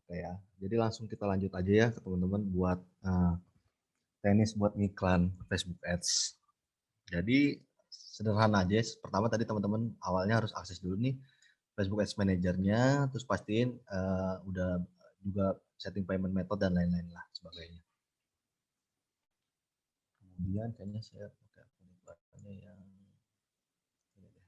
Oke ya, jadi langsung kita lanjut aja ya ke teman-teman buat teknis buat ngiklan Facebook Ads. Jadi sederhana aja, pertama tadi teman-teman awalnya harus akses dulu nih Facebook Ads Manager-nya, terus pastiin udah juga setting payment method dan lain-lain lah sebagainya. Kemudian kayaknya saya pakai penyebarannya yang ini deh.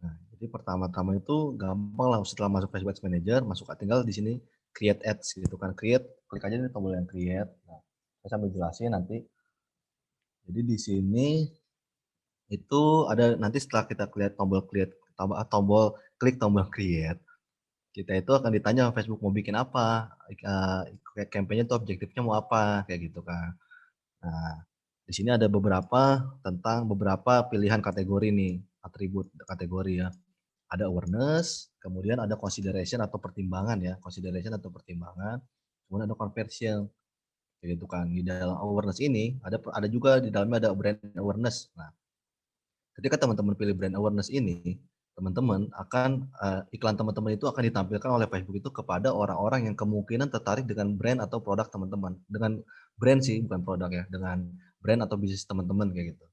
Nah, jadi pertama-tama itu gampang lah setelah masuk Facebook Ads Manager, masuk tinggal di sini create ads gitu kan. Create, klik aja di tombol yang create. Nah, saya sambil jelasin nanti. Jadi di sini itu ada nanti setelah kita klik tombol klik tombol create, kita itu akan ditanya sama Facebook mau bikin apa, campaign-nya itu objektifnya mau apa, kayak gitu kan. Nah, di sini ada beberapa pilihan kategori nih, atribut kategori ya. Ada awareness, kemudian ada consideration atau pertimbangan ya, kemudian ada conversion, kayak gitu kan. Di dalam awareness ini ada juga di dalamnya ada brand awareness. Nah, ketika teman-teman pilih brand awareness ini, teman-teman akan iklan teman-teman itu akan ditampilkan oleh Facebook itu kepada orang-orang yang kemungkinan tertarik dengan brand atau produk teman-teman. Dengan brand sih, bukan produk ya, dengan brand atau bisnis teman-teman kayak gitu.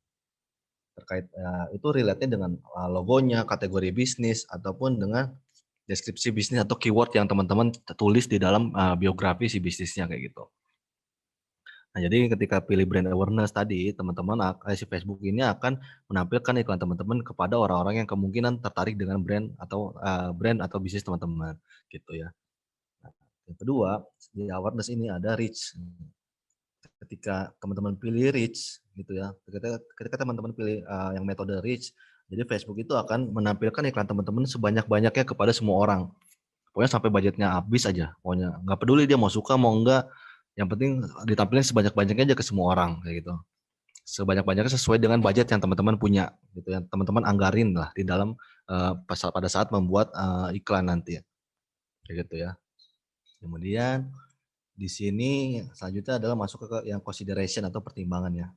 Terkait itu relate-nya dengan logonya, kategori bisnis ataupun dengan deskripsi bisnis atau keyword yang teman-teman tulis di dalam biografi si bisnisnya kayak gitu. Nah, jadi ketika pilih brand awareness tadi, teman-teman si Facebook ini akan menampilkan iklan teman-teman kepada orang-orang yang kemungkinan tertarik dengan brand atau bisnis teman-teman, gitu ya. Nah, yang kedua, di awareness ini ada reach. Ketika teman-teman pilih reach, gitu ya, ketika teman-teman pilih yang metode reach, jadi Facebook itu akan menampilkan iklan teman-teman sebanyak-banyaknya kepada semua orang. Pokoknya sampai budgetnya habis aja, pokoknya nggak peduli dia mau suka mau enggak, yang penting ditampilin sebanyak-banyaknya aja ke semua orang kayak gitu. Sebanyak-banyaknya sesuai dengan budget yang teman-teman punya gitu ya, teman-teman anggarin lah di dalam pada saat membuat iklan nanti kayak gitu ya. Kemudian di sini selanjutnya adalah masuk ke yang consideration atau pertimbangan ya.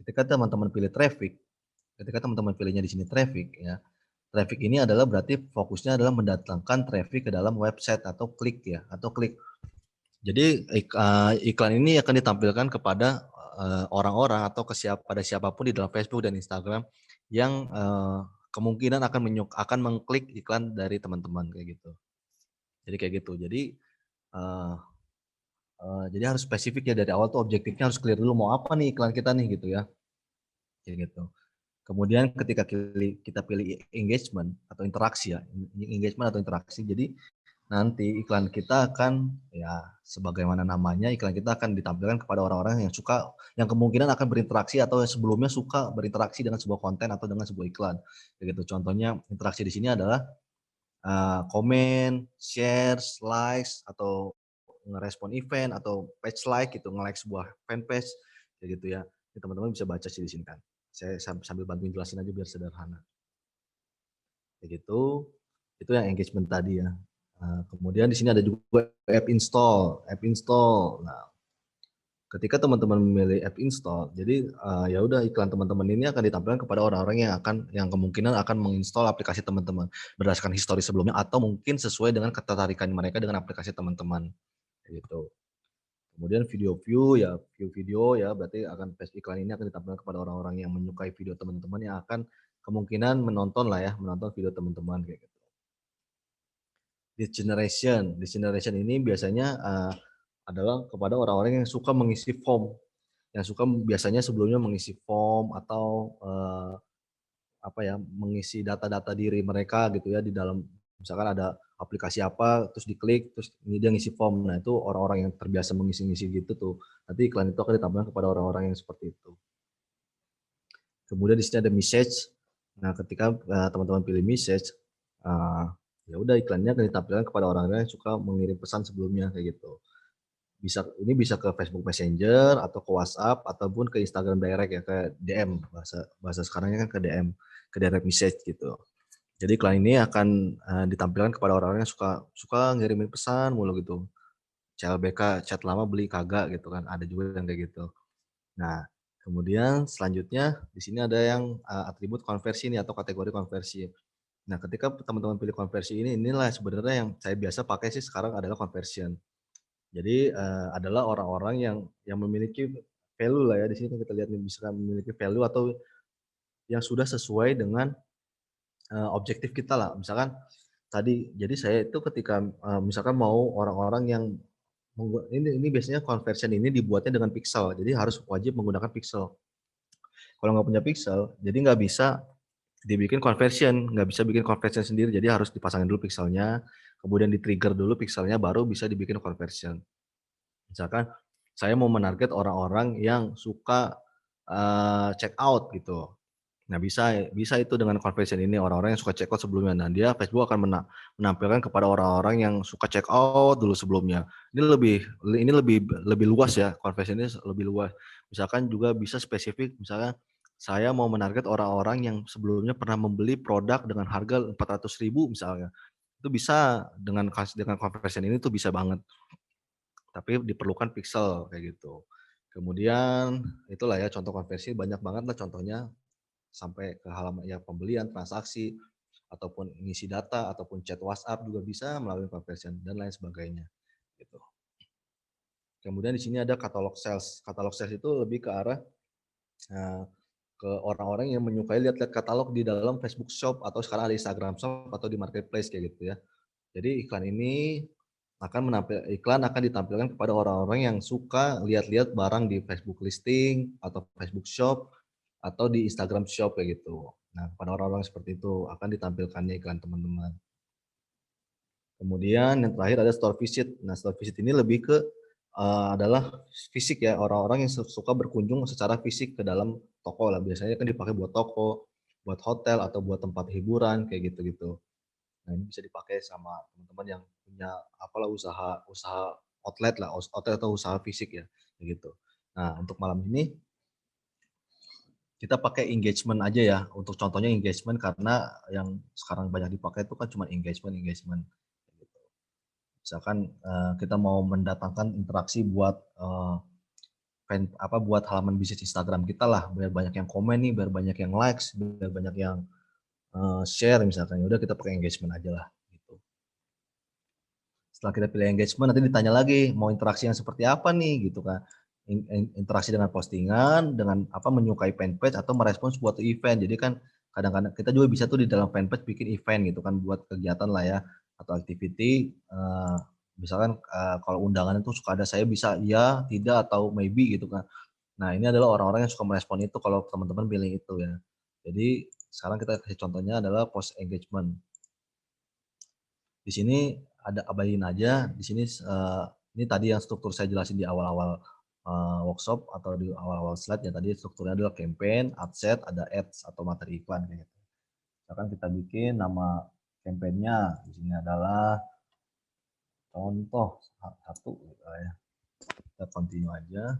Ketika teman-teman pilih traffic, ketika teman-teman pilihnya di sini traffic ya, traffic ini adalah berarti fokusnya adalah mendatangkan traffic ke dalam website atau klik ya, atau klik. Jadi iklan ini akan ditampilkan kepada orang-orang atau pada siapapun di dalam Facebook dan Instagram yang kemungkinan akan mengklik iklan dari teman-teman kayak gitu. Jadi kayak gitu. Uh, jadi harus spesifik ya dari awal tuh objektifnya harus clear dulu mau apa nih iklan kita nih gitu ya. Kayak gitu. Kemudian ketika kita pilih engagement atau interaksi ya, engagement atau interaksi. Jadi nanti iklan kita akan ya sebagaimana namanya iklan kita akan ditampilkan kepada orang-orang yang suka yang kemungkinan akan berinteraksi atau yang sebelumnya suka berinteraksi dengan sebuah konten atau dengan sebuah iklan. Begitu contohnya interaksi di sini adalah komen, shares, likes atau ngerespon event atau page like gitu, nge-like sebuah fanpage kayak gitu ya. Ini teman-teman bisa baca sih di sini kan. Saya sambil bantuin jelasin aja biar sederhana. Kayak gitu. Itu yang engagement tadi ya. Kemudian di sini ada juga app install. Nah, ketika teman-teman memilih app install, jadi ya udah iklan teman-teman ini akan ditampilkan kepada orang-orang yang kemungkinan akan menginstal aplikasi teman-teman berdasarkan histori sebelumnya atau mungkin sesuai dengan ketertarikan mereka dengan aplikasi teman-teman. Gitu. Kemudian video view ya, view video ya berarti iklan ini akan ditampilkan kepada orang-orang yang menyukai video teman-teman yang akan kemungkinan menonton video teman-teman kayak gitu. Lead generation ini biasanya adalah kepada orang-orang yang suka mengisi form, yang suka biasanya sebelumnya mengisi form atau mengisi data-data diri mereka gitu ya di dalam misalkan ada aplikasi apa terus diklik terus ini dia ngisi form. Nah, itu orang-orang yang terbiasa mengisi-ngisi gitu tuh. Nanti iklan itu akan ditampilkan kepada orang-orang yang seperti itu. Kemudian di sini ada message. Nah, ketika teman-teman pilih message, ya udah iklannya akan ditampilkan kepada orang-orang yang suka mengirim pesan sebelumnya kayak gitu. Ini bisa ke Facebook Messenger atau ke WhatsApp ataupun ke Instagram direct ya, ke DM bahasa sekarangnya kan ke DM, ke direct message gitu. Jadi iklan ini akan ditampilkan kepada orang-orang yang suka ngirimin pesan mulu gitu. CLBK, chat lama beli kagak gitu kan, ada juga yang kayak gitu. Nah, Kemudian selanjutnya di sini ada yang atribut konversi nih atau kategori konversi. Nah, ketika teman-teman pilih konversi ini, inilah sebenarnya yang saya biasa pakai sih sekarang adalah conversion. Jadi, adalah orang-orang yang memiliki value lah ya, di sini kan kita lihat nih bisa memiliki value atau yang sudah sesuai dengan, objektif kita lah. Misalkan tadi, jadi saya itu ketika, misalkan mau orang-orang yang ini biasanya conversion ini dibuatnya dengan pixel, jadi harus wajib menggunakan pixel. Kalau nggak punya pixel, jadi nggak bisa dibikin conversion, nggak bisa bikin conversion sendiri, jadi harus dipasangin dulu pixelnya, kemudian di-trigger dulu pixelnya, baru bisa dibikin conversion. Misalkan saya mau menarget orang-orang yang suka, check out gitu. Nah, bisa bisa itu dengan conversion ini orang-orang yang suka check out sebelumnya. Nah, dia Facebook akan menampilkan kepada orang-orang yang suka check out dulu sebelumnya. Ini lebih lebih luas ya, conversion ini lebih luas. Misalkan juga bisa spesifik, misalnya saya mau menarget orang-orang yang sebelumnya pernah membeli produk dengan harga 400.000 misalnya. Itu bisa dengan conversion ini tuh bisa banget. Tapi diperlukan pixel kayak gitu. Kemudian itulah ya contoh konversi banyak banget lah contohnya sampai ke halaman ya pembelian, transaksi, ataupun ngisi data, ataupun chat WhatsApp juga bisa melalui conversion dan lain sebagainya gitu. Kemudian di sini ada katalog sales. Katalog sales itu lebih ke arah eee, ke orang-orang yang menyukai lihat-lihat katalog di dalam Facebook Shop atau sekarang ada Instagram Shop atau di marketplace kayak gitu ya. Jadi iklan akan ditampilkan kepada orang-orang yang suka lihat-lihat barang di Facebook listing atau Facebook Shop atau di Instagram Shop kayak gitu. Nah, kepada orang-orang seperti itu akan ditampilkannya iklan teman-teman. Kemudian yang terakhir ada store visit. Nah, store visit ini lebih ke adalah fisik ya, orang-orang yang suka berkunjung secara fisik ke dalam toko lah. Biasanya kan dipakai buat toko, buat hotel atau buat tempat hiburan kayak gitu-gitu. Nah, ini bisa dipakai sama teman-teman yang punya apalah usaha usaha outlet lah, outlet atau usaha fisik ya, kayak gitu. Nah, untuk malam ini kita pakai engagement aja ya, untuk contohnya engagement karena yang sekarang banyak dipakai itu kan cuma engagement, gitu. Misalkan, kita mau mendatangkan interaksi buat, buat halaman bisnis Instagram kita lah, biar banyak yang komen nih, biar banyak yang likes, biar banyak yang, share misalkan, ya udah kita pakai engagement aja lah, gitu. Setelah kita pilih engagement, nanti ditanya lagi, mau interaksi yang seperti apa nih, gitu kan. Interaksi dengan postingan, dengan menyukai fanpage atau merespons suatu event. Jadi kan kadang-kadang kita juga bisa tuh di dalam fanpage bikin event gitu kan, buat kegiatan lah ya, atau activity, misalkan, kalau undangan itu suka ada saya bisa iya, tidak, atau maybe gitu kan. Nah, ini adalah orang-orang yang suka merespon itu kalau teman-teman pilih itu ya. Jadi sekarang kita kasih contohnya adalah post engagement. Di sini ada abaiin aja, di sini, ini tadi yang struktur saya jelasin di awal-awal, workshop atau di awal-awal slide ya tadi strukturnya adalah campaign, ad set, ada ads atau materi iklan kayak gitu. Misalkan kita bikin nama campaign-nya di sini adalah contoh satu gitu ya. Kita continue aja.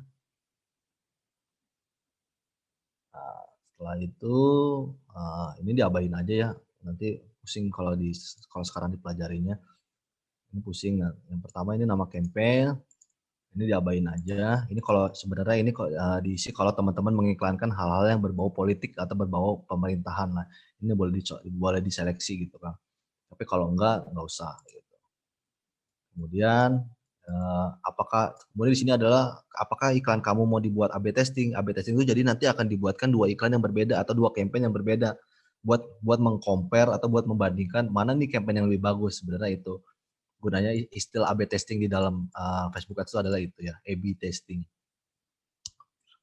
Nah, setelah itu, ini diabaiin aja ya, nanti pusing kalau sekarang dipelajarinya, ini pusing. Nah, yang pertama ini nama campaign. Ini diabain aja. Ini kalau sebenarnya ini diisi kalau teman-teman mengiklankan hal-hal yang berbau politik atau berbau pemerintahan lah. Ini boleh diseleksi gitu kan. Tapi kalau enggak usah gitu. Kemudian, kemudian di sini adalah apakah iklan kamu mau dibuat AB testing? AB testing itu jadi nanti akan dibuatkan 2 iklan yang berbeda atau 2 campaign yang berbeda. Buat buat meng-compare atau buat membandingkan mana nih campaign yang lebih bagus, sebenarnya itu. Gunanya istilah AB testing di dalam, Facebook Ads itu adalah itu ya, AB testing.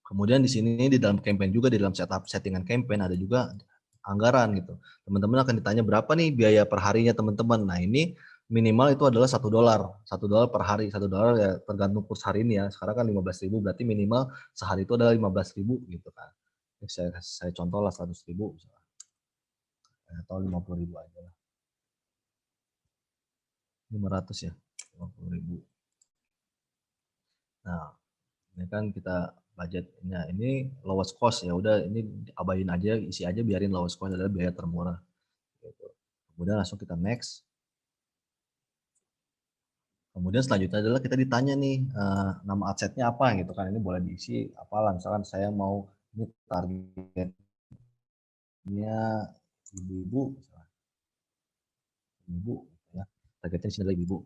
Kemudian di sini di dalam campaign juga, di dalam settingan campaign ada juga anggaran gitu. Teman-teman akan ditanya berapa nih biaya per harinya teman-teman. Nah, ini minimal itu adalah $1, $1 per hari. $1 ya tergantung kurs hari ini ya. Sekarang kan 15.000 berarti minimal sehari itu adalah 15.000 gitu kan. Ini saya contoh lah 100.000 misalnya. Atau 50.000 aja lah. 500 ya. 50.000. Nah, ini kan kita budgetnya ini lowest cost ya udah ini abain aja, isi aja biarin lowest cost adalah biaya termurah gitu. Kemudian langsung kita next. Kemudian selanjutnya adalah kita ditanya nih, nama adsetnya apa gitu kan, ini boleh diisi apalah misalkan saya mau Ini targetnya ibu-ibu, ibu ya. Targetnya di sini adalah ibu.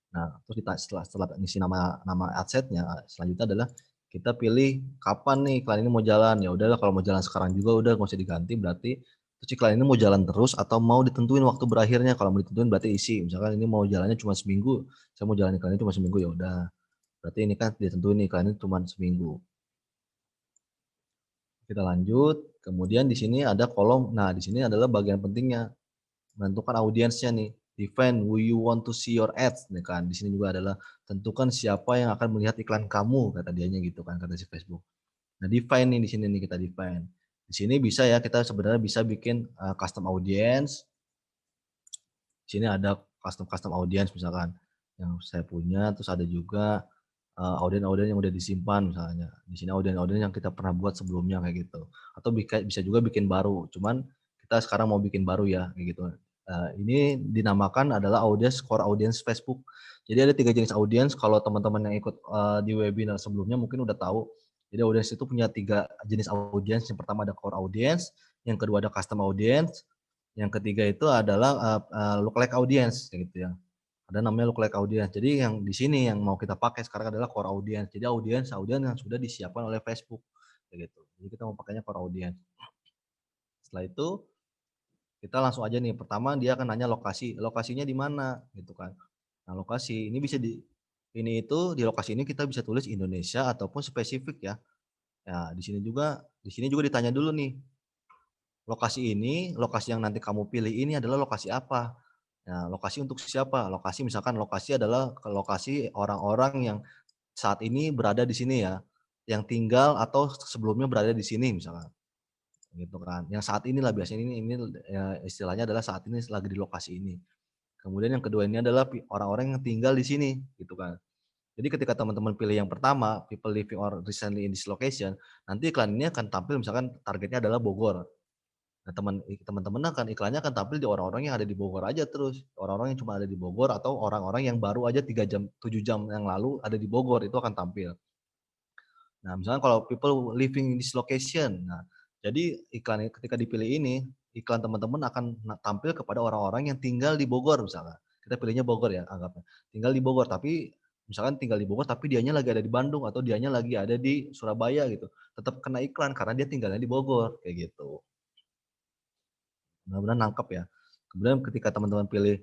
Nah, terus kita setelah ngisi nama adsense-nya, selanjutnya adalah kita pilih kapan nih iklan ini mau jalan. Ya udahlah kalau mau jalan sekarang juga udah nggak usah diganti, berarti terus iklan ini mau jalan terus atau mau ditentuin waktu berakhirnya. Kalau mau ditentuin berarti isi. Misalkan ini mau jalannya cuma seminggu, saya mau jalan iklannya cuma seminggu, ya udah. Berarti ini kan ditentuin iklannya cuma seminggu. Kita lanjut, kemudian di sini ada kolom. Nah, di sini adalah bagian pentingnya, menentukan audiensnya nih. Define who you want to see your ads, nih kan. Di sini juga adalah tentukan siapa yang akan melihat iklan kamu, kata dianya gitu kan, kata si Facebook. Nah, define nih di sini nih kita define. Di sini bisa ya kita sebenarnya bisa bikin custom audience. Di sini ada custom audience misalkan yang saya punya, terus ada juga audiens-audiens yang udah disimpan misalnya. Di sini audiens-audiens yang kita pernah buat sebelumnya kayak gitu. Atau bisa juga bikin baru. Cuman kita sekarang mau bikin baru ya kayak gitu. Ini dinamakan adalah core audience Facebook. Jadi ada 3 jenis audiens. Kalau teman-teman yang ikut di webinar sebelumnya mungkin udah tahu. Jadi audiens itu punya 3 jenis audiens. Yang pertama ada core audience, yang kedua ada custom audience, yang ketiga itu adalah lookalike audience kayak gitu ya. Ada namanya lookalike audience. Jadi yang di sini yang mau kita pakai sekarang adalah core audience. Jadi audiens yang sudah disiapkan oleh Facebook kayak gitu. Jadi kita mau pakainya core audience. Setelah itu kita langsung aja nih. Pertama dia akan nanya lokasi. Lokasinya di mana gitu kan. Nah, lokasi ini bisa di lokasi ini kita bisa tulis Indonesia ataupun spesifik ya. Nah, di sini juga ditanya dulu nih. Lokasi yang nanti kamu pilih ini adalah lokasi apa? Nah, lokasi untuk siapa? Lokasi adalah lokasi orang-orang yang saat ini berada di sini ya, yang tinggal atau sebelumnya berada di sini misalkan, gitu kan. Yang saat inilah biasanya ini ya istilahnya adalah saat ini lagi di lokasi ini. Kemudian yang kedua ini adalah orang-orang yang tinggal di sini, gitu kan. Jadi ketika teman-teman pilih yang pertama, people living or recently in this location, nanti iklan ini akan tampil misalkan targetnya adalah Bogor. Nah, teman-teman iklannya akan tampil di orang-orang yang ada di Bogor aja terus. Orang-orang yang cuma ada di Bogor atau orang-orang yang baru aja 3 jam, 7 jam yang lalu ada di Bogor, itu akan tampil. Nah, misalnya kalau people living in this location. Nah, jadi iklan ketika dipilih ini, iklan teman-teman akan tampil kepada orang-orang yang tinggal di Bogor misalnya. Kita pilihnya Bogor ya anggapnya. Tinggal di Bogor tapi misalkan tinggal di Bogor tapi dianya lagi ada di Bandung atau dianya lagi ada di Surabaya gitu. Tetap kena iklan karena dia tinggalnya di Bogor kayak gitu. Mudah-mudahan nangkep ya. Kemudian ketika teman-teman pilih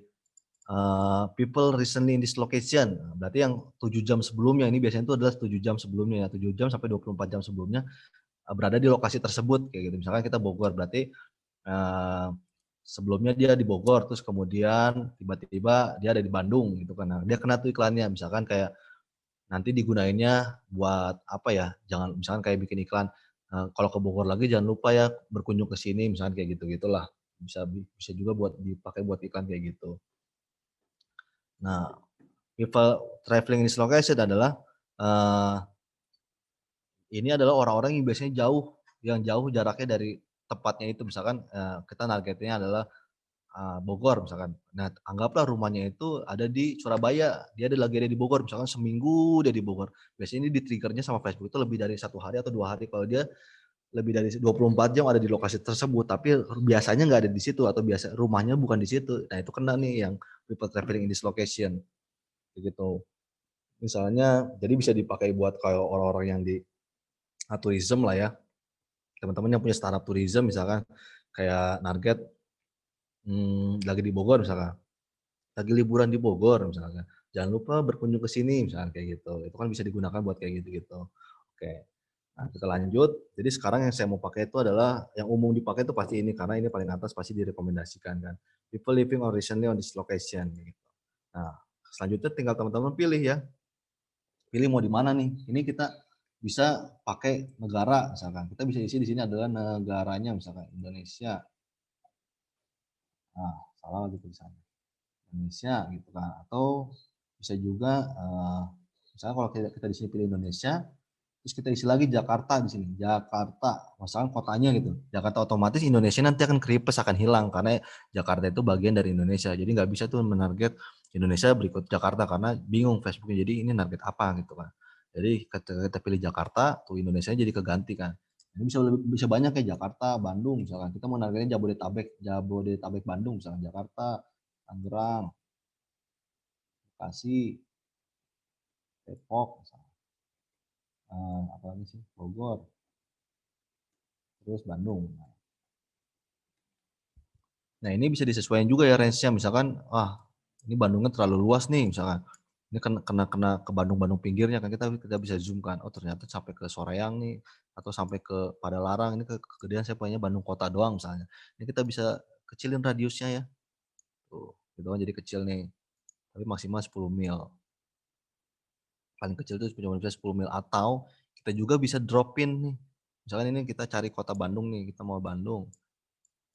people recently in this location, berarti yang 7 jam sebelumnya, ini biasanya itu adalah 7 jam sebelumnya ya, 7 jam sampai 24 jam sebelumnya berada di lokasi tersebut kayak gitu. Misalkan kita Bogor, berarti sebelumnya dia di Bogor, terus kemudian tiba-tiba dia ada di Bandung gitu kan. Nah, dia kena tuh iklannya, misalkan kayak nanti digunainnya buat apa ya, misalkan kayak bikin iklan, kalau ke Bogor lagi jangan lupa ya berkunjung ke sini, misalkan kayak gitu-gitulah. Bisa juga dipakai buat iklan kayak gitu. Nah, people traveling in this location adalah ini adalah orang-orang yang biasanya yang jauh jaraknya dari tempatnya itu. Misalkan kita targetnya adalah Bogor misalkan. Nah, anggaplah rumahnya itu ada di Surabaya, dia lagi ada di Bogor, misalkan seminggu dia di Bogor. Biasanya ini di-trigger-nya sama Facebook itu lebih dari 1 hari atau 2 hari. Kalau dia lebih dari 24 jam ada di lokasi tersebut, tapi biasanya nggak ada di situ atau rumahnya bukan di situ. Nah, itu kena nih yang people traveling in this location, gitu. Misalnya, jadi bisa dipakai buat kayak orang-orang yang di tourism lah ya. Teman-teman yang punya startup tourism misalkan, kayak target lagi di Bogor misalkan, lagi liburan di Bogor misalkan, jangan lupa berkunjung ke sini misalkan kayak gitu. Itu kan bisa digunakan buat kayak gitu-gitu. Oke. Nah, kita lanjut. Jadi sekarang yang saya mau pakai itu adalah yang umum dipakai itu pasti ini karena ini paling atas pasti direkomendasikan kan. People living or recently on this location gitu. Nah, selanjutnya tinggal teman-teman pilih ya. Pilih mau di mana nih. Ini kita bisa pakai negara misalkan. Kita bisa isi di sini adalah negaranya misalkan Indonesia. Nah, salah lagi tulisannya. Indonesia gitu kan. Atau bisa juga misalnya kalau kita di sini pilih Indonesia, terus kita isi lagi Jakarta di sini. Jakarta, misalkan kotanya gitu. Jakarta otomatis Indonesia nanti akan keripes, akan hilang karena Jakarta itu bagian dari Indonesia. Jadi nggak bisa tuh menarget Indonesia berikut Jakarta karena bingung Facebooknya. Jadi ini target apa gitu kan. Jadi ketika kita pilih Jakarta, tuh Indonesia jadi keganti kan. Ini bisa banyak ya, Jakarta, Bandung misalkan. Kita mau nargetnya Jabodetabek Bandung misalkan, Jakarta, Tangerang, Bekasi, Depok misalkan. Apalagi sih, Bogor, terus Bandung. Nah ini bisa disesuaikan juga ya range-nya, misalkan ini Bandungnya terlalu luas nih misalkan. Ini kena ke Bandung pinggirnya kan, kita bisa zoom kan. Oh ternyata sampai ke Soreang nih, atau sampai ke Padalarang, ini kegedean saya pengennya Bandung kota doang misalnya. Ini kita bisa kecilin radiusnya ya. Tuh, gitu kan jadi kecil nih. Tapi maksimal 10 mil. Paling kecil itu cuma bisa 10 mil, atau kita juga bisa dropin nih. Misalkan ini kita cari kota Bandung nih, kita mau Bandung.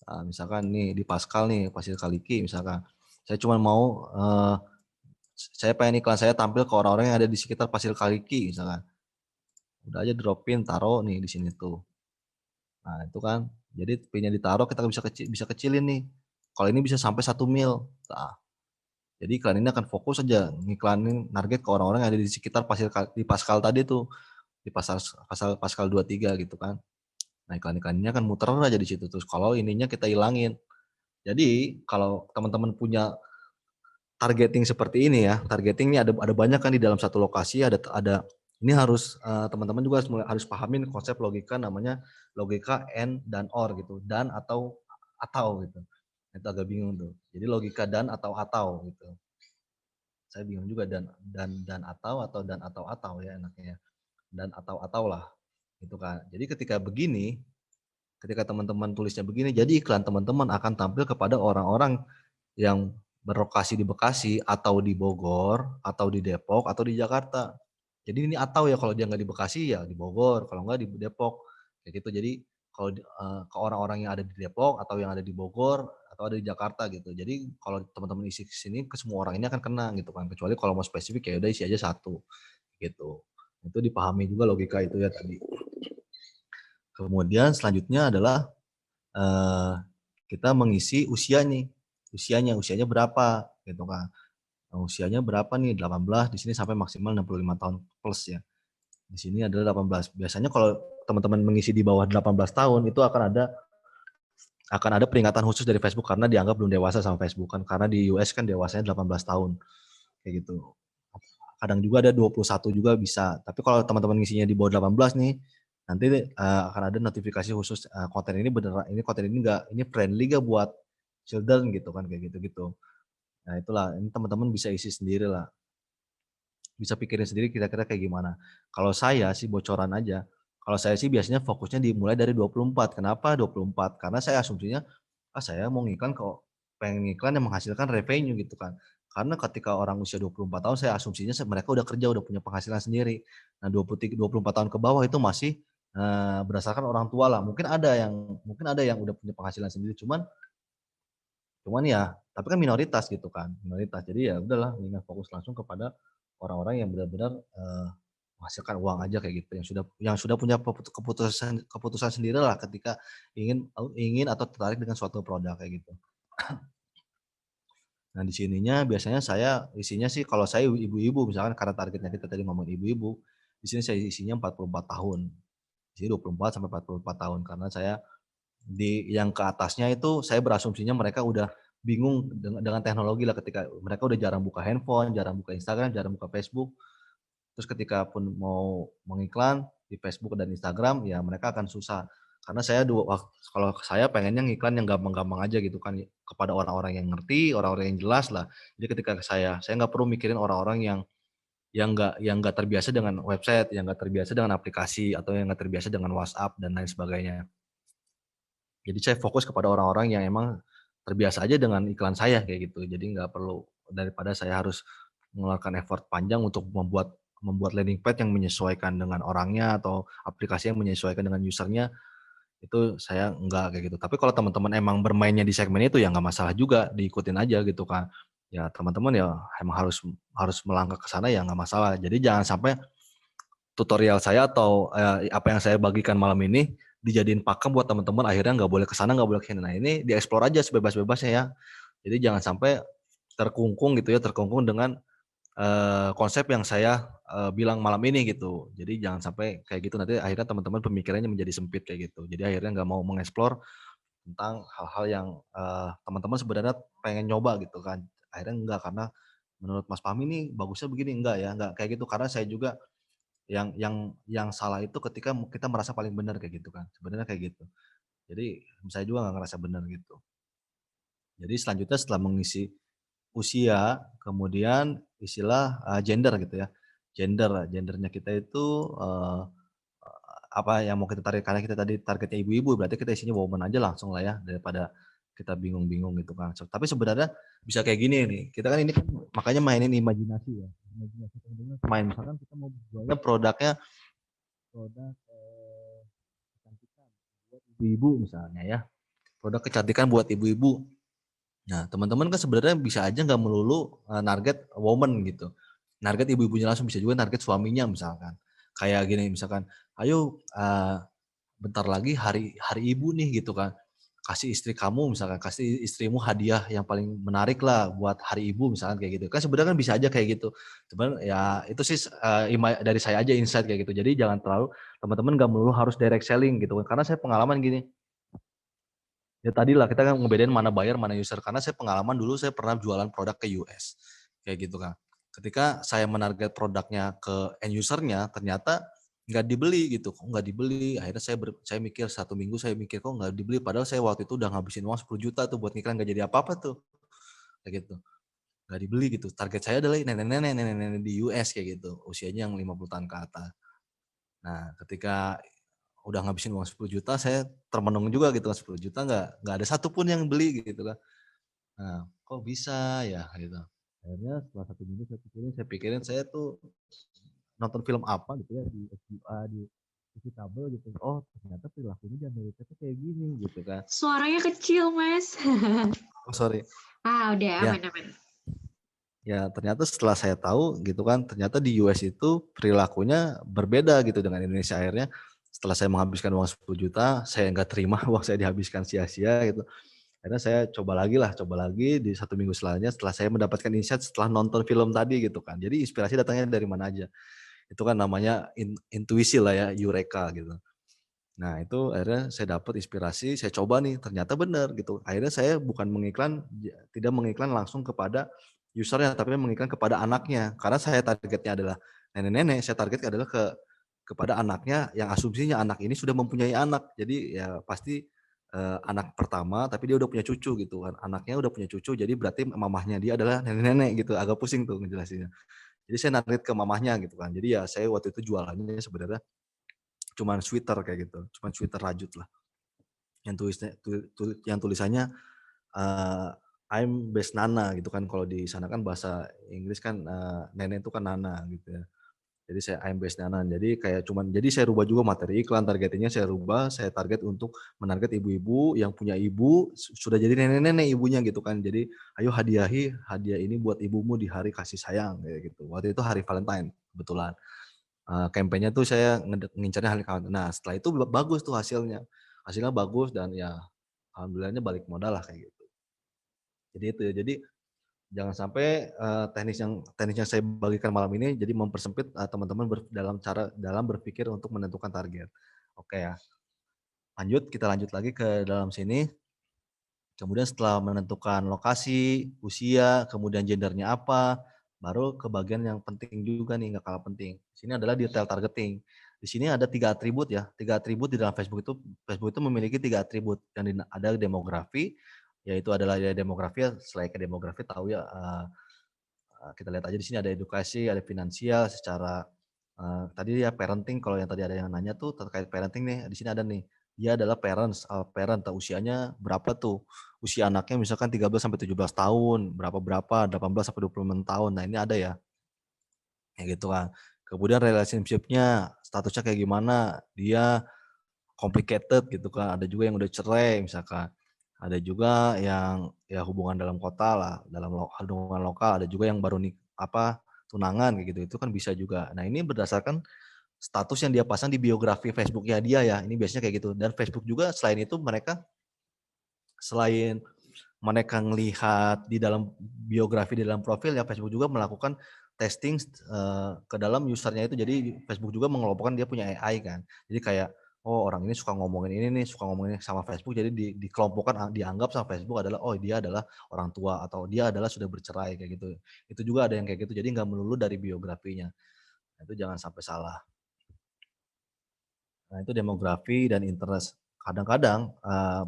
Nah, misalkan nih di Pascal nih, Pasir Kaliki misalkan. Saya cuma mau saya pengen iklan saya tampil ke orang-orang yang ada di sekitar Pasir Kaliki misalkan. Udah aja dropin, taruh nih di sini tuh. Nah, itu kan. Jadi pinnya ditaruh, kita bisa kecilin nih. Kalau ini bisa sampai 1 mil. Nah, jadi iklan ini akan fokus aja ngiklanin target ke orang-orang yang ada di sekitar di Pascal tadi tuh, di Pascal 23 gitu kan. Nah, iklan-iklannya kan muter aja di situ terus. Kalau ininya kita hilangin. Jadi kalau teman-teman punya targeting seperti ini ya, targeting ini ada banyak kan di dalam satu lokasi, ada ini harus teman-teman juga harus pahamin konsep logika, namanya logika and dan or gitu, dan atau gitu. Itu agak bingung tuh. Jadi logika dan atau gitu. Saya bingung juga dan atau ya enaknya. Dan atau lah gitu kan. Jadi ketika teman-teman tulisnya begini, jadi iklan teman-teman akan tampil kepada orang-orang yang berlokasi di Bekasi atau di Bogor atau di Depok atau di Jakarta. Jadi ini atau ya, kalau dia nggak di Bekasi ya di Bogor, kalau nggak di Depok kayak gitu. Jadi kalau ke orang-orang yang ada di Depok atau yang ada di Bogor atau ada di Jakarta gitu. Jadi kalau teman-teman isi ke sini, ke semua orang ini akan kena gitu kan. Kecuali kalau mau spesifik ya udah isi aja satu gitu. Itu dipahami juga logika itu ya tadi. Kemudian selanjutnya adalah kita mengisi usianya berapa gitu kan. Nah, usianya berapa nih, 18, di sini sampai maksimal 65 tahun plus ya. Di sini adalah 18. Biasanya kalau teman-teman mengisi di bawah 18 tahun itu akan ada peringatan khusus dari Facebook karena dianggap belum dewasa sama Facebook kan, karena di US kan dewasanya 18 tahun kayak gitu. Kadang juga ada 21 juga bisa. Tapi kalau teman-teman ngisinya di bawah 18 nih, nanti akan ada notifikasi khusus konten ini beneran, konten ini enggak, ini friendly gak buat children gitu kan, kayak gitu-gitu. Nah itulah, ini teman-teman bisa isi sendiri lah. Bisa pikirin sendiri kira-kira kayak gimana. Kalau saya sih bocoran aja, kalau saya sih biasanya fokusnya dimulai dari 24. Kenapa 24? Karena saya asumsinya, saya mau ngiklan kok, pengen ngiklan yang menghasilkan revenue gitu kan. Karena ketika orang usia 24 tahun, saya asumsinya mereka udah kerja, udah punya penghasilan sendiri. Nah 24 tahun ke bawah itu masih berdasarkan orang tua lah. Mungkin ada yang udah punya penghasilan sendiri, cuman ya, tapi kan minoritas gitu kan, minoritas. Jadi ya udahlah, mendingan fokus langsung kepada orang-orang yang benar-benar menghasilkan uang aja kayak gitu, yang sudah punya keputusan sendiri lah ketika ingin atau tertarik dengan suatu produk kayak gitu. Nah di sininya biasanya saya isinya sih, kalau saya ibu-ibu misalkan, karena targetnya kita tadi ngomong ibu-ibu, di sini saya isinya 44 tahun. Di sini 24 sampai 44 tahun, karena saya di yang ke atasnya itu saya berasumsinya mereka udah bingung dengan teknologi lah, ketika mereka udah jarang buka handphone, jarang buka Instagram, jarang buka Facebook. Terus ketika pun mau mengiklan di Facebook dan Instagram, ya mereka akan susah. Karena kalau saya pengennya ngiklan yang gampang-gampang aja gitu kan, kepada orang-orang yang ngerti, orang-orang yang jelas lah. Jadi ketika saya nggak perlu mikirin orang-orang yang nggak terbiasa dengan website, yang nggak terbiasa dengan aplikasi, atau yang nggak terbiasa dengan WhatsApp dan lain sebagainya. Jadi saya fokus kepada orang-orang yang emang terbiasa aja dengan iklan saya kayak gitu. Jadi nggak perlu, daripada saya harus mengeluarkan effort panjang untuk membuat landing page yang menyesuaikan dengan orangnya, atau aplikasi yang menyesuaikan dengan usernya, itu saya enggak kayak gitu. Tapi kalau teman-teman emang bermainnya di segmen itu, ya nggak masalah juga, diikutin aja gitu kan. Ya teman-teman ya emang harus melangkah ke sana, ya nggak masalah. Jadi jangan sampai tutorial saya atau apa yang saya bagikan malam ini dijadiin pakem buat teman-teman, akhirnya nggak boleh ke sana, nggak boleh ke sini. Nah ini dieksplor aja sebebas-bebasnya ya. Jadi jangan sampai terkungkung gitu ya, terkungkung dengan konsep yang saya bilang malam ini gitu. Jadi jangan sampai kayak gitu, nanti akhirnya teman-teman pemikirannya menjadi sempit kayak gitu. Jadi akhirnya nggak mau mengeksplor tentang hal-hal yang, teman-teman sebenarnya pengen nyoba gitu kan. Akhirnya enggak, karena menurut Mas Fahmi nih bagusnya begini, enggak ya, enggak kayak gitu. Karena saya juga yang salah itu ketika kita merasa paling benar kayak gitu kan, sebenarnya kayak gitu. Jadi saya juga nggak ngerasa benar gitu. Jadi selanjutnya setelah mengisi usia, kemudian istilah, gender gitu ya. Gendernya kita itu, apa yang mau kita tarik, karena kita tadi targetnya ibu-ibu, berarti kita isinya woman aja langsung lah ya, daripada kita bingung-bingung gitu kan. Tapi sebenarnya bisa kayak gini nih, kita kan ini kan makanya mainin imajinasi ya. Imajinasi teman-teman main, misalkan kita mau jualnya produknya, produk, kecantikan buat ibu-ibu misalnya ya, produk kecantikan buat ibu-ibu. Nah, teman-teman kan sebenarnya bisa aja nggak melulu, target woman gitu. Target ibu-ibunya langsung, bisa juga target suaminya misalkan. Kayak gini misalkan, "Ayo, bentar lagi hari hari ibu nih," gitu kan. "Kasih istri kamu," misalkan, "kasih istrimu hadiah yang paling menarik lah buat hari ibu," misalkan kayak gitu. Kan sebenarnya kan bisa aja kayak gitu. Cuman ya itu sih, dari saya aja insight kayak gitu. Jadi jangan terlalu, teman-teman nggak melulu harus direct selling gitu. Karena saya pengalaman gini, ya tadilah kita kan ngebedain mana buyer, mana user. Karena saya pengalaman dulu saya pernah jualan produk ke US, kayak gitu kan. Ketika saya menarget produknya ke end user-nya, ternyata nggak dibeli gitu, kok nggak dibeli. Akhirnya saya mikir 1 minggu, saya mikir kok nggak dibeli, padahal saya waktu itu udah ngabisin uang 10 juta tuh buat ngiklan, nggak jadi apa-apa tuh, kayak gitu. Nggak dibeli gitu. Target saya adalah nenek-nenek di US kayak gitu, usianya yang 50 tahun ke atas. Nah, ketika udah ngabisin uang 10 juta, saya termenung juga gitu kan, 10 juta nggak ada satupun yang beli gitu kan. Nah, kok bisa ya gitu. Akhirnya setelah 1 minggu saya pikirin saya tuh nonton film apa gitu ya di SVA, di TV kabel gitu. Oh, ternyata perilakunya di Amerika tuh kayak gini gitu kan. Suaranya kecil, Mas. Oh, sorry. Ah, udah Ya, aman-aman. ya ternyata setelah saya tahu gitu kan, ternyata di US itu perilakunya berbeda gitu dengan Indonesia. Akhirnya setelah saya menghabiskan uang 10 juta, saya nggak terima uang saya dihabiskan sia-sia gitu. Akhirnya saya coba lagi di 1 minggu setelahnya, setelah saya mendapatkan insight setelah nonton film tadi gitu kan. Jadi inspirasi datangnya dari mana aja. Itu kan namanya intuisi lah ya, eureka gitu. Nah itu akhirnya saya dapat inspirasi, saya coba nih, ternyata benar gitu. Akhirnya saya bukan tidak mengiklan langsung kepada usernya, tapi mengiklan kepada anaknya. Karena saya targetnya adalah nenek-nenek, saya targetnya adalah kepada anaknya yang asumsinya anak ini sudah mempunyai anak. Jadi ya pasti, anak pertama tapi dia udah punya cucu gitu kan. Anaknya udah punya cucu, jadi berarti mamahnya dia adalah nenek-nenek gitu, agak pusing tuh ngejelasinnya. Jadi saya narget ke mamahnya gitu kan. Jadi ya saya waktu itu jualannya sebenarnya cuman sweater kayak gitu, cuman sweater rajut lah. Yang tulisnya yang tulisannya, eee, "I'm best Nana," gitu kan, kalau di sana kan bahasa Inggris kan, nenek itu kan Nana gitu ya. Jadi saya I'm best Nana, jadi kayak jadi saya rubah juga materi iklan, targeting saya rubah, saya target untuk menarget ibu-ibu yang punya ibu, sudah jadi nenek-nenek ibunya gitu kan. Jadi, "Ayo hadiahi hadiah ini buat ibumu di hari kasih sayang," kayak gitu. Waktu itu hari Valentine kebetulan. Campaign-nya tuh saya ngincarnya hari Valentine. Nah setelah itu bagus tuh hasilnya. Hasilnya bagus dan ya alhamdulillahnya balik modal lah kayak gitu. Jadi itu ya, jadi jangan sampai, teknis yang saya bagikan malam ini jadi mempersempit, teman-teman dalam berpikir untuk menentukan target. Oke ya, kita lanjut lagi ke dalam sini. Kemudian setelah menentukan lokasi, usia, kemudian gendernya apa, baru ke bagian yang penting juga nih, nggak kalah penting. Di sini adalah detail targeting. Di sini ada 3 atribut ya, 3 atribut di dalam Facebook itu memiliki 3 atribut, yang ada demografi, yaitu adalah ya demografi ya, selayaknya demografi tahu ya, kita lihat aja di sini ada edukasi, ada finansial, secara, tadi ya parenting, kalau yang tadi ada yang nanya tuh terkait parenting nih, di sini ada nih, dia adalah parent, usianya berapa tuh, usia anaknya misalkan 13 sampai 17 tahun, berapa, 18 sampai 26 tahun. Nah ini ada ya, kayak gitu kan. Kemudian relationship-nya, statusnya kayak gimana, dia complicated gitu kan, ada juga yang udah cerai misalkan, ada juga yang ya hubungan dalam kota lah, dalam hubungan lokal, ada juga yang baru tunangan kayak gitu, itu kan bisa juga. Nah ini berdasarkan status yang dia pasang di biografi Facebook-nya dia ya, ini biasanya kayak gitu. Dan Facebook juga selain mereka ngelihat di dalam biografi, di dalam profil ya, Facebook juga melakukan testing ke dalam usernya itu. Jadi Facebook juga mengelompokkan dia punya AI kan. Jadi kayak, oh orang ini suka ngomongin ini nih, suka ngomongin sama Facebook, jadi dikelompokkan, dianggap sama Facebook adalah, oh dia adalah orang tua atau dia adalah sudah bercerai kayak gitu. Itu juga ada yang kayak gitu, jadi nggak melulu dari biografinya. Nah, itu jangan sampai salah. Nah, itu demografi dan interest. Kadang-kadang,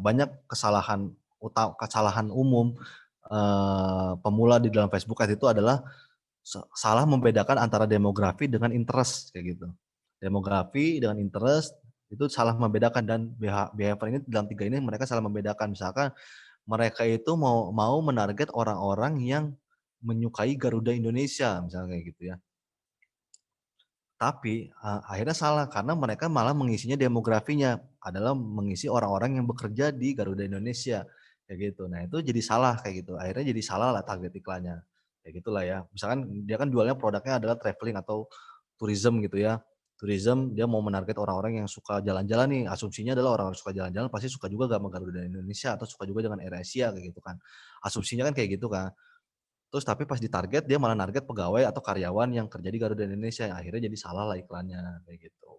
banyak kesalahan umum, pemula di dalam Facebook Ads itu adalah salah membedakan antara demografi dengan interest, kayak gitu. Demografi dengan interest itu salah membedakan, dan behavior ini dalam 3 ini mereka salah membedakan. Misalkan mereka itu mau mau menarget orang-orang yang menyukai Garuda Indonesia, misalnya kayak gitu ya. Tapi, akhirnya salah karena mereka malah mengisinya demografinya adalah mengisi orang-orang yang bekerja di Garuda Indonesia, kayak gitu. Nah itu jadi salah kayak gitu, akhirnya jadi salah lah target iklannya, kayak gitulah ya. Misalkan dia kan jualnya produknya adalah traveling atau tourism gitu ya. Tourism dia mau menarget orang-orang yang suka jalan-jalan nih, asumsinya adalah orang-orang suka jalan-jalan pasti suka juga sama Garuda Indonesia atau suka juga dengan AirAsia kayak gitu kan. Asumsinya kan kayak gitu kan. Terus tapi pas ditarget dia malah narget pegawai atau karyawan yang kerja di Garuda Indonesia, yang akhirnya jadi salah lah iklannya, kayak gitu.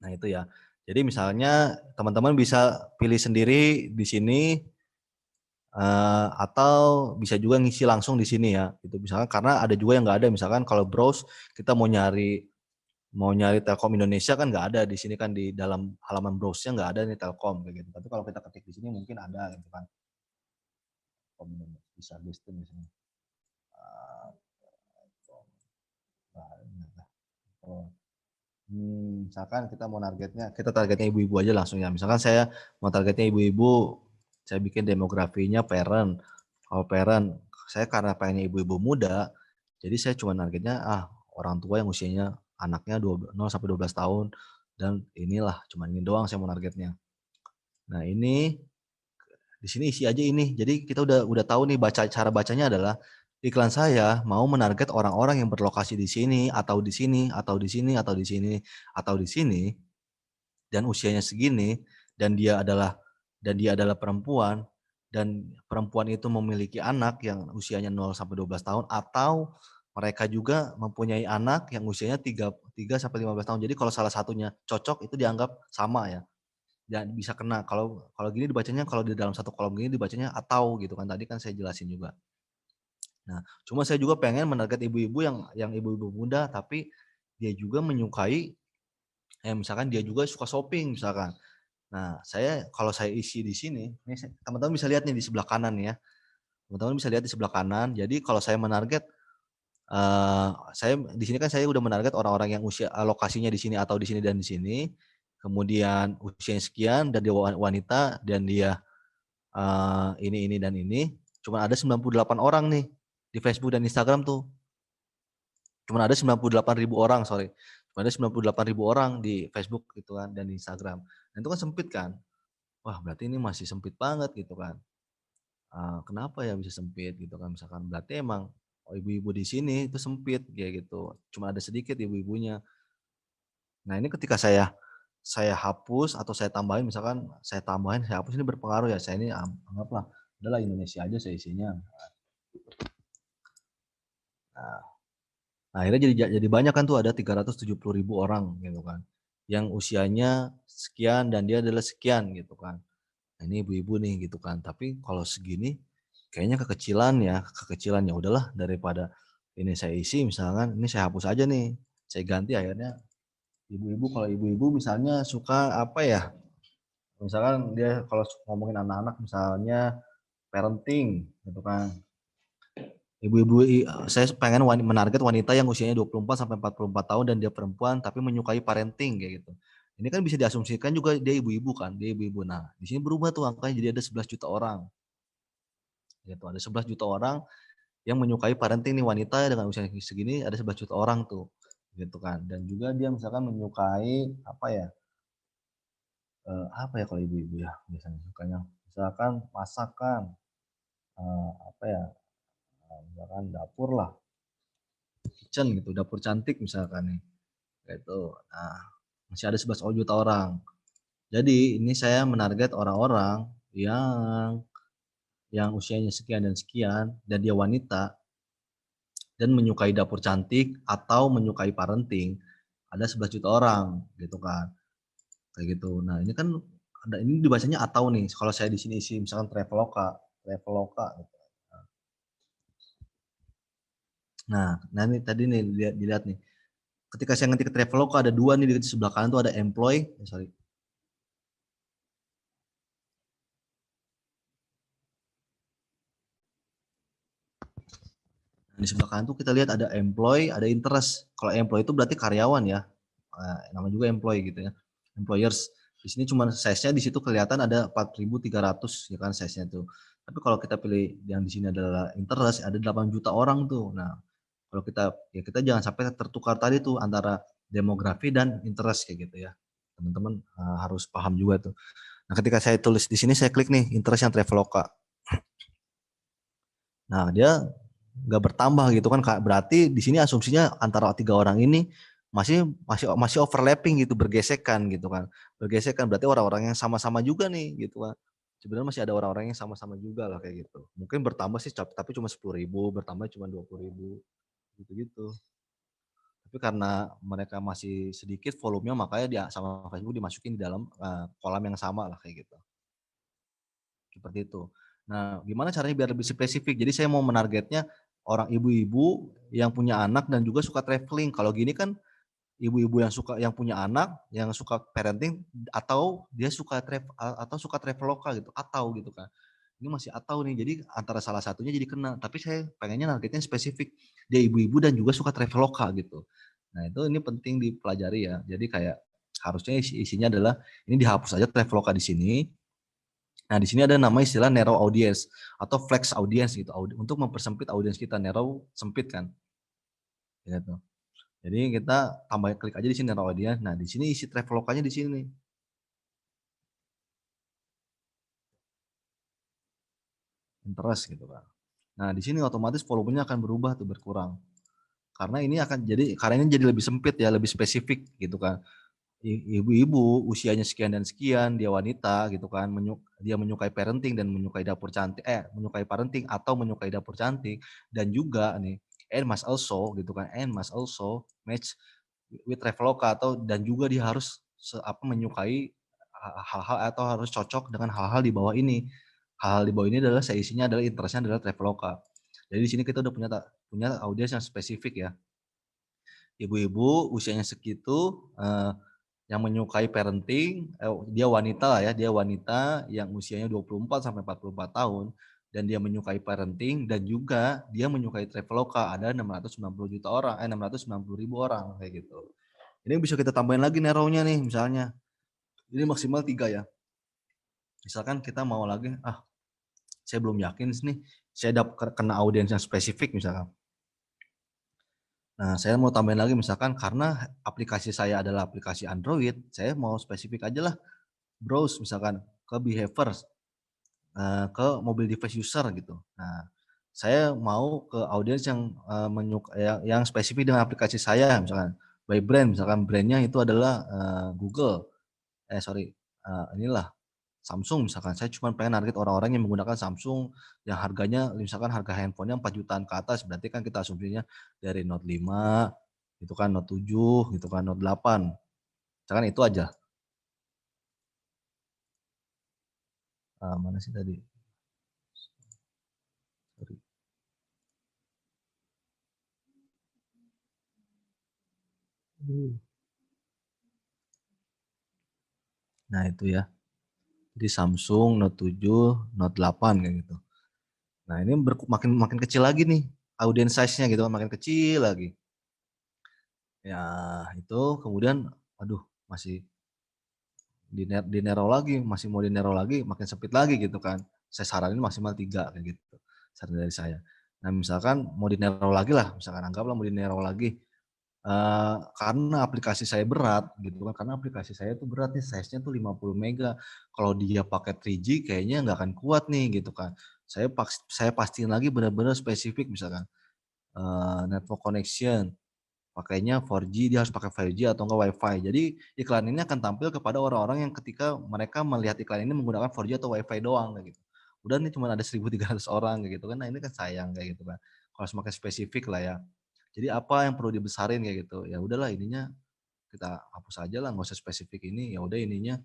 Nah itu ya. Jadi misalnya teman-teman bisa pilih sendiri di sini, atau bisa juga ngisi langsung di sini ya, gitu. Misalkan karena ada juga yang nggak ada, misalkan kalau browse kita mau nyari Telkom Indonesia kan nggak ada di sini kan, di dalam halaman browse-nya nggak ada nih Telkom kayak gitu. Tapi kalau kita ketik di sini mungkin ada gitu kan, Telkom Indonesia, bisa Bstim di sini. Telkom, oh. Misalkan kita targetnya ibu-ibu aja langsung ya. Misalkan saya mau targetnya ibu-ibu, saya bikin demografinya parent. Kalau parent, saya karena pengennya ibu-ibu muda, jadi saya cuma targetnya orang tua yang usianya anaknya 0 sampai 12 tahun, dan inilah cuma ini doang saya mau targetnya. Nah ini di sini isi aja ini. Jadi kita udah tahu nih cara bacanya adalah iklan saya mau menarget orang-orang yang berlokasi di sini atau di sini atau di sini atau di sini atau di sini dan usianya segini dan dia adalah perempuan, dan perempuan itu memiliki anak yang usianya 0 sampai 12 tahun, atau mereka juga mempunyai anak yang usianya 3 sampai 15 tahun. Jadi kalau salah satunya cocok itu dianggap sama ya. Dan bisa kena, kalau kalau gini dibacanya, kalau di dalam satu kolom gini dibacanya atau gitu kan, tadi kan saya jelasin juga. Nah, cuma saya juga pengen menarget ibu-ibu yang ibu-ibu muda, tapi dia juga menyukai, misalkan dia juga suka shopping misalkan. Nah, kalau saya isi di sini, ini teman-teman bisa lihat nih di sebelah kanan ya, teman-teman bisa lihat di sebelah kanan. Jadi kalau saya menarget, saya di sini kan saya udah menarget orang-orang yang lokasinya di sini atau di sini dan di sini, kemudian usianya sekian dan dia wanita dan dia, ini dan ini, cuma ada 98 orang nih di Facebook dan Instagram tuh. Cuma ada 98.000 orang, sorry. Cuma ada 98.000 orang di Facebook gitu kan dan di Instagram. Dan itu kan sempit kan. Wah berarti ini masih sempit banget gitu kan. Kenapa ya bisa sempit gitu kan, misalkan berarti emang ibu-ibu di sini itu sempit kayak gitu. Cuma ada sedikit ibu-ibunya. Nah ini ketika saya hapus atau saya tambahin, misalkan saya hapus, ini berpengaruh ya, saya ini anggaplah udahlah Indonesia aja saya isinya. Nah, akhirnya jadi banyak kan tuh, ada 370.000 orang gitu kan, yang usianya sekian dan dia adalah sekian gitu kan. Nah ini ibu-ibu nih gitu kan, tapi kalau segini kayaknya kekecilan, ya udahlah daripada ini saya isi, misalkan ini saya hapus aja nih, saya ganti akhirnya ibu-ibu. Kalau ibu-ibu misalnya suka apa ya, misalkan dia kalau ngomongin anak-anak misalnya parenting gitu kan. Ibu-ibu saya pengen menarget wanita yang usianya 24 sampai 44 tahun dan dia perempuan tapi menyukai parenting kayak gitu. Ini kan bisa diasumsikan juga dia ibu-ibu kan, dia ibu-ibu. Nah, di sini berubah tuh angkanya jadi ada 11 juta orang. Gitu, ada 11 juta orang yang menyukai parenting nih, wanita dengan usia segini ada 11 juta orang tuh. Gitu kan. Dan juga dia misalkan menyukai apa ya kalau ibu-ibu ya biasanya sukanya, misalkan masakan, apa ya, misalkan dapur lah, kitchen gitu, dapur cantik misalkan nih, gitu. Nah, masih ada 11 juta orang. Jadi ini saya menarget orang-orang yang usianya sekian dan sekian dan dia wanita, dan menyukai dapur cantik atau menyukai parenting ada 11 juta orang gitu kan. Kayak gitu. Nah, ini kan ada ini dibacanya atau nih. Kalau saya di sini isi misalkan Traveloka gitu. Nah ini tadi nih dilihat nih. Ketika saya ngetik ke Traveloka ada 2 nih di sebelah kanan tuh ada employee, sorry. Di sebelah kanan tuh kita lihat ada employee, ada interest. Kalau employee itu berarti karyawan ya. Nama juga employee gitu ya. Employers. Di sini cuma size-nya di situ kelihatan ada 4.300 ya kan size-nya tuh. Tapi kalau kita pilih yang di sini adalah interest ada 8 juta orang tuh. Nah, kalau kita jangan sampai tertukar tadi tuh antara demografi dan interest kayak gitu ya. Teman-teman harus paham juga tuh. Nah, ketika saya tulis di sini saya klik nih interest yang Traveloka. Nah, dia nggak bertambah gitu kan Kak. Berarti di sini asumsinya antara 3 orang ini masih overlapping gitu, bergesekan gitu kan. Bergesekan berarti orang-orang yang sama-sama juga nih gitu kan. Sebenarnya masih ada orang-orang yang sama-sama juga lah kayak gitu. Mungkin bertambah sih tapi cuma 10.000, bertambah cuma 20.000 gitu-gitu. Tapi karena mereka masih sedikit volumenya makanya dia sama Facebook dimasukin di dalam kolam yang sama lah kayak gitu. Seperti itu. Nah, gimana caranya biar lebih spesifik? Jadi saya mau menargetnya orang ibu-ibu yang punya anak dan juga suka traveling. Kalau gini kan ibu-ibu yang punya anak, yang suka parenting atau dia suka atau suka traveloka gitu, atau gitu kan. Ini masih atau nih, jadi antara salah satunya jadi kena. Tapi saya pengennya targetnya spesifik. Dia ibu-ibu dan juga suka traveloka gitu. Nah, ini penting dipelajari ya. Jadi kayak harusnya isinya adalah ini dihapus aja traveloka di sini. Nah, di sini ada nama istilah narrow audience atau flex audience gitu. Untuk mempersempit audiens kita, narrow sempit kan. Gitu. Jadi kita tambah klik aja di sini narrow audience. Nah, di sini isi travelokanya di sini. Interest gitu kan. Nah, di sini otomatis volumenya akan berubah tuh berkurang. Karena ini jadi lebih sempit ya, lebih spesifik gitu kan. Ibu-ibu usianya sekian dan sekian, dia wanita gitu kan, dia menyukai parenting dan menyukai dapur cantik, menyukai parenting atau menyukai dapur cantik dan juga nih, and must also gitu kan, and must also match with Traveloka atau dan juga dia harus menyukai hal-hal atau harus cocok dengan hal-hal di bawah ini. Hal-hal di bawah ini adalah isinya adalah interestnya adalah Traveloka. Jadi di sini kita udah punya audiens yang spesifik ya. Ibu-ibu usianya segitu yang menyukai parenting, dia wanita lah ya, dia wanita yang usianya 24 sampai 44 tahun dan dia menyukai parenting dan juga dia menyukai Traveloka ada 690 juta orang, 690.000 orang kayak gitu. Ini bisa kita tambahin lagi narrow-nya nih misalnya. Ini maksimal 3 ya. Misalkan kita mau lagi, saya belum yakin nih, saya kena audiens yang spesifik misalkan. Nah, saya mau tambahin lagi misalkan karena aplikasi saya adalah aplikasi Android, saya mau spesifik aja lah browse misalkan ke behavior, ke mobile device user gitu. Nah, saya mau ke audiens yang yang spesifik dengan aplikasi saya misalkan by brand, misalkan brandnya itu adalah Google, inilah Samsung misalkan. Saya cuma pengen target orang-orang yang menggunakan Samsung yang harganya misalkan harga handphonenya 4 jutaan ke atas, berarti kan kita asumsinya dari Note 5 gitu kan, Note 7 gitu kan, Note 8. Misalkan itu aja. Mana sih tadi? Sorry. Nah, itu ya. Jadi Samsung Note 7, Note 8 kayak gitu. Nah, ini makin kecil lagi nih audience size-nya gitu kan, makin kecil lagi. Ya, itu kemudian aduh masih di narrow lagi, masih mau di narrow lagi, makin sempit lagi gitu kan. Saya saranin maksimal 3 kayak gitu. Saran dari saya. Nah, misalkan mau di narrow lagi lah, misalkan anggaplah mau di narrow lagi. Karena aplikasi saya berat gitu kan, karena aplikasi saya tuh berat nih, size-nya tuh 50 mega. Kalau dia pakai 3G kayaknya nggak akan kuat nih gitu kan. Saya pastiin lagi benar-benar spesifik misalkan network connection, pakainya 4G, dia harus pakai 5G atau enggak WiFi. Jadi iklan ini akan tampil kepada orang-orang yang ketika mereka melihat iklan ini menggunakan 4G atau WiFi doang kayak gitu. Udah nih cuma ada 1.300 orang kayak gitu kan. Nah, ini kan sayang kayak gitu kan. kalau semakin spesifik lah ya. Jadi apa yang perlu dibesarin kayak gitu, ya udahlah ininya kita hapus aja lah, nggak usah spesifik ini, ya udah ininya,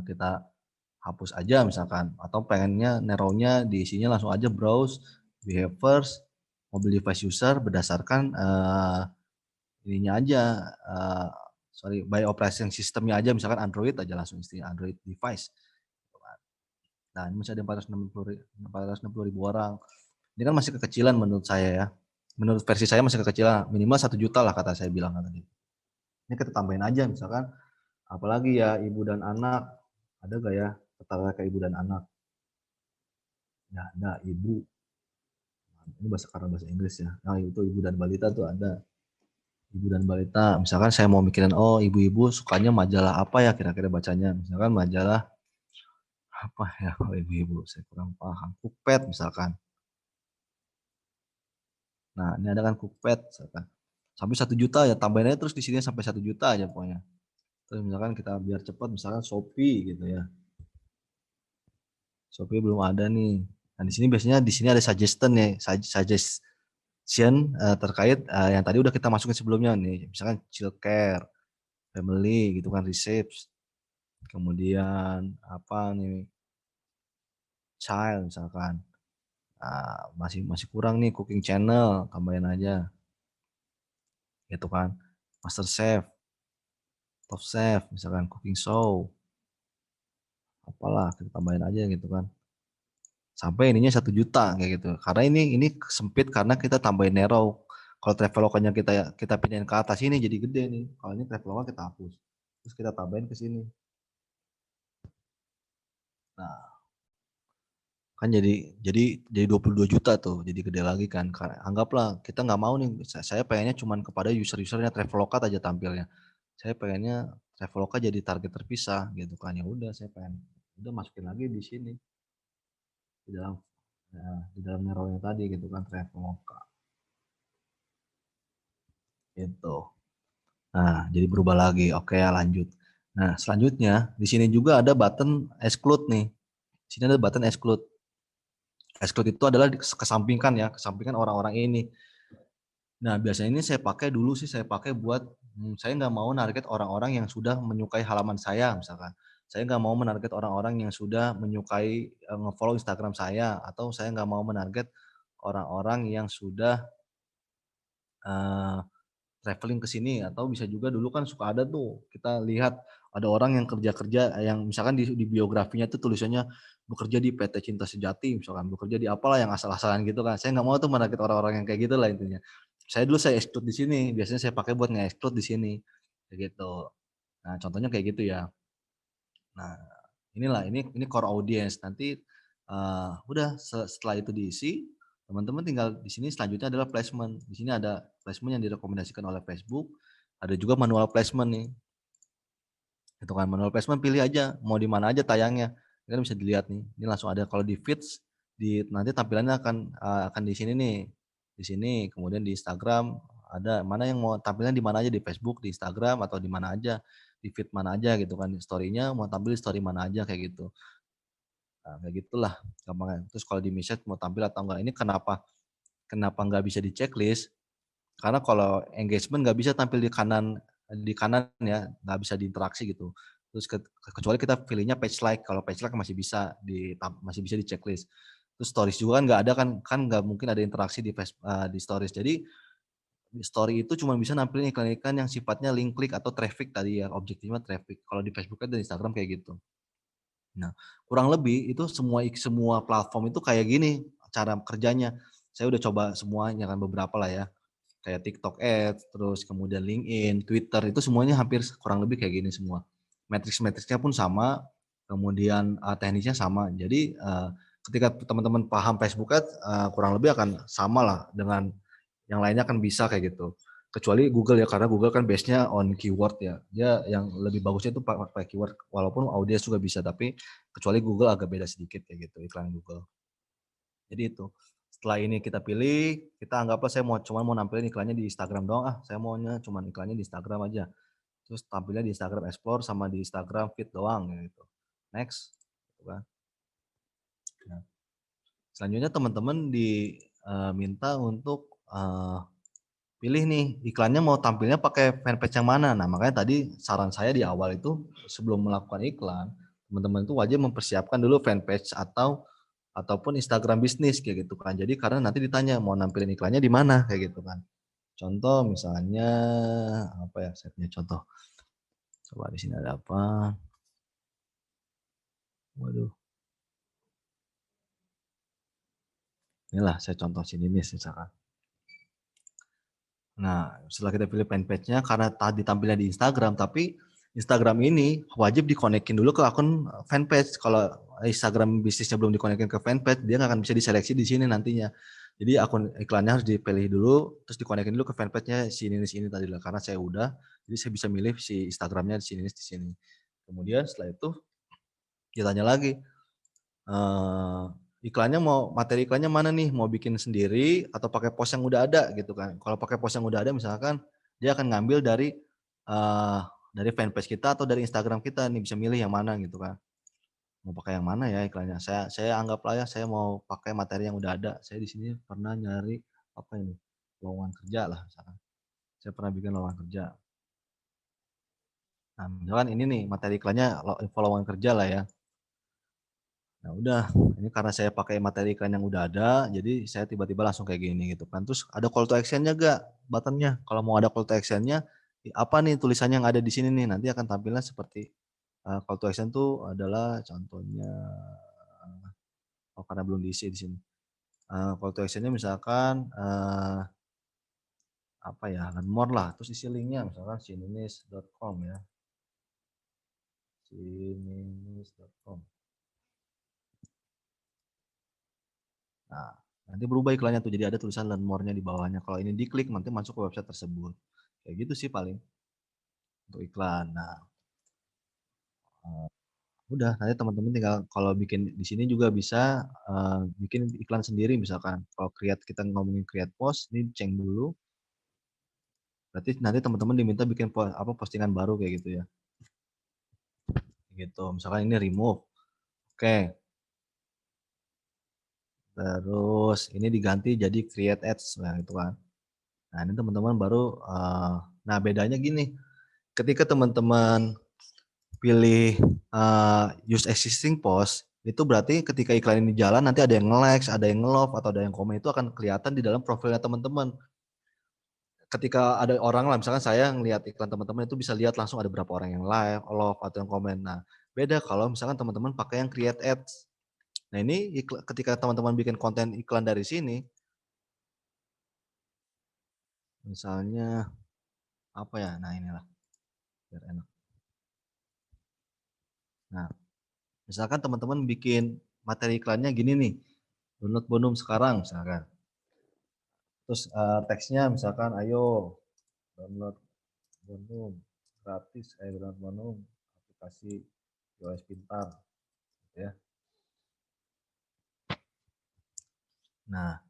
kita hapus aja misalkan, atau pengennya narrow-nya di isinya langsung aja browse, behaviors, mobile device user berdasarkan, ininya aja, by operation system-nya aja misalkan Android aja langsung istilah Android device, gitu kan. Nah ini masih ada 460.000 orang. Ini kan masih kekecilan menurut saya ya, menurut versi saya masih kekecilan, minimal 1 juta lah kata saya bilang kan tadi. Ini kita tambahin aja misalkan, apalagi ya ibu dan anak, ada nggak ya kata-kata kayak ibu dan anak? Nggak ada, ibu, ini karena bahasa Inggris ya, nah itu ibu dan balita tuh ada. Ibu dan balita, misalkan saya mau mikirin, oh ibu-ibu sukanya majalah apa ya kira-kira bacanya, misalkan majalah apa ya kalau ibu-ibu, saya kurang paham, Cookpad misalkan. Nah ini ada kan Cookpad misalkan, sampai 1 juta ya tambahin aja terus di sini sampai 1 juta aja pokoknya. Terus misalkan kita biar cepat misalkan Shopee gitu ya. Shopee belum ada nih. Nah, di sini biasanya di sini ada suggestion nih, suggestion terkait yang tadi udah kita masukin sebelumnya nih. Misalkan childcare, family gitu kan, receipts. Kemudian apa nih? Child misalkan. Nah, masih masih kurang nih cooking channel, tambahin aja. Gitu kan. Master Chef, Top Chef, misalkan cooking show. Apalah kita tambahin aja gitu kan. Sampai ininya 1 juta kayak gitu. Karena ini sempit karena kita tambahin narrow. Kalau Traveloka-nya kita pindahin ke atas ini jadi gede nih. Kalau ini Traveloka kita hapus. Terus kita tambahin ke sini. Nah, kan jadi 22 juta tuh. Jadi gede lagi kan. Anggaplah kita nggak mau nih. Saya pengennya cuman kepada user-usernya Traveloka aja tampilnya. Saya pengennya Traveloka jadi target terpisah gitu kan. Ya udah saya pengen udah masukin lagi di sini di dalam di dalam narrow-nya tadi gitu kan Traveloka. Gitu. Nah, jadi berubah lagi. Oke, ya lanjut. Nah, selanjutnya di sini juga ada button exclude nih. Di sini ada button exclude. Exclude itu adalah kesampingkan ya, kesampingkan orang-orang ini. Nah, biasanya ini saya pakai dulu sih saya pakai buat saya nggak mau narget orang-orang yang sudah menyukai halaman saya misalkan. Saya nggak mau menarget orang-orang yang sudah menyukai nge-follow Instagram saya atau saya nggak mau menarget orang-orang yang sudah eee traveling ke sini atau bisa juga dulu kan suka ada tuh, kita lihat ada orang yang kerja-kerja yang misalkan di biografinya tuh tulisannya bekerja di PT Cinta Sejati misalkan, bekerja di apalah yang asal-asalan gitu kan. Saya nggak mau tuh menarget orang-orang yang kayak gitu lah intinya. Saya exclude di sini, biasanya saya pakai buat nge-exclude di sini, kayak gitu. Nah contohnya kayak gitu ya. Nah ini core audience nanti, udah setelah itu diisi, teman-teman tinggal di sini selanjutnya adalah placement. Di sini ada placement yang direkomendasikan oleh Facebook, ada juga manual placement nih, gitu kan. Manual placement pilih aja, mau di mana aja tayangnya, ini kan bisa dilihat nih, ini langsung ada kalau di feeds, nanti tampilannya akan di sini nih, di sini, kemudian di Instagram ada, mana yang mau tampilnya di mana aja, di Facebook, di Instagram, atau di mana aja, di feed mana aja gitu kan, story-nya mau tampil di story mana aja kayak gitu. Nah, kayak gitulah gampangnya. Terus kalau di message mau tampil atau enggak, ini kenapa kenapa nggak bisa di checklist, karena kalau engagement nggak bisa tampil di kanan ya, nggak bisa diinteraksi gitu. Terus kecuali kita pilihnya page like, kalau page like masih bisa di checklist. Terus stories juga kan nggak ada kan kan nggak mungkin ada interaksi di stories. Jadi di story itu cuma bisa nampilin iklan-iklan yang sifatnya link klik atau traffic tadi ya, objektifnya traffic. Kalau di Facebook dan Instagram kayak gitu. Nah, kurang lebih itu semua platform itu kayak gini cara kerjanya. Saya udah coba semuanya kan beberapa lah ya, kayak TikTok Ads, terus kemudian LinkedIn, Twitter, itu semuanya hampir kurang lebih kayak gini semua. Matriks-matriksnya pun sama, kemudian teknisnya sama. Jadi ketika teman-teman paham Facebook Ads, kurang lebih akan sama lah dengan yang lainnya kan bisa kayak gitu. Kecuali Google ya, karena Google kan base-nya on keyword ya. Dia yang lebih bagusnya itu pakai keyword, walaupun audiens juga bisa, tapi kecuali Google agak beda sedikit kayak gitu, iklan Google. Jadi itu, setelah ini kita pilih, kita anggaplah saya cuma mau nampilin iklannya di Instagram doang, saya maunya cuma iklannya di Instagram aja. Terus tampilnya di Instagram Explore sama di Instagram Feed doang gitu. Next, gitu kan. Nah, selanjutnya teman-teman minta untuk, pilih nih iklannya mau tampilnya pakai fanpage yang mana. Nah, makanya tadi saran saya di awal itu sebelum melakukan iklan, teman-teman itu wajib mempersiapkan dulu fanpage ataupun Instagram bisnis kayak gitu kan. Jadi karena nanti ditanya mau nampilin iklannya di mana kayak gitu kan. Contoh misalnya apa ya, saya punya contoh. Coba di sini ada apa? Waduh, inilah saya contoh sini nih misalkan. Nah, setelah kita pilih fanpage-nya karena tadi tampilnya di Instagram, tapi Instagram ini wajib dikonekin dulu ke akun fanpage. Kalau Instagram bisnisnya belum dikonekin ke fanpage, dia nggak akan bisa diseleksi di sini nantinya. Jadi akun iklannya harus dipilih dulu, terus dikonekin dulu ke fanpage-nya si ini tadi lah. Karena saya udah, jadi saya bisa milih si Instagram-nya di sini. Kemudian setelah itu ditanya lagi, Eee, materi iklannya mana nih? Mau bikin sendiri atau pakai post yang udah ada gitu kan. Kalau pakai post yang udah ada misalkan, dia akan ngambil dari fanpage kita atau dari Instagram kita nih, bisa milih yang mana gitu kan. Mau pakai yang mana ya iklannya, saya anggaplah ya saya mau pakai materi yang udah ada. Saya di sini pernah nyari, apa ini, lowongan kerja lah misalkan. Saya pernah bikin lowongan kerja. Nah, misalkan ini nih materi iklannya info lowongan kerja lah ya. Nah udah, ini karena saya pakai materi iklan yang udah ada, jadi saya tiba-tiba langsung kayak gini gitu kan. Terus ada call to action-nya nggak, button-nya. Kalau mau ada call to action-nya, apa nih tulisannya yang ada di sini nih, nanti akan tampilnya seperti, call to action tuh adalah contohnya, oh karena belum diisi di sini. Call to action-nya misalkan, apa ya, learn more lah, terus isi link-nya misalkan sininis.com ya, sininis.com. Nah, nanti berubah iklannya tuh, jadi ada tulisan learn more-nya di bawahnya. Kalau ini diklik nanti masuk ke website tersebut. Kayak gitu sih paling untuk iklan. Nah, udah nanti teman-teman tinggal kalau bikin di sini juga bisa, bikin iklan sendiri misalkan. Kalau kita ngomongin create post, ini ceng dulu, berarti nanti teman-teman diminta bikin postingan baru kayak gitu ya, gitu. Misalkan ini remove, oke, terus ini diganti jadi create ads, nah gitu kan. Nah ini teman-teman baru, nah bedanya gini, ketika teman-teman pilih, use existing post, itu berarti ketika iklan ini jalan nanti ada yang nge-likes, ada yang nge-love, atau ada yang komen itu akan kelihatan di dalam profilnya teman-teman. Ketika ada orang lah, misalkan saya ngelihat iklan teman-teman itu bisa lihat langsung ada berapa orang yang like, love, atau yang komen. Nah, beda kalau misalkan teman-teman pakai yang create ads. Nah ini ketika teman-teman bikin konten iklan dari sini, misalnya apa ya, nah inilah biar enak. Nah, misalkan teman-teman bikin materi iklannya gini nih, download Bonum sekarang misalkan. Terus, teksnya misalkan, "Ayo download Bonum gratis, download Bonum aplikasi iOS pintar," gitu ya. Nah,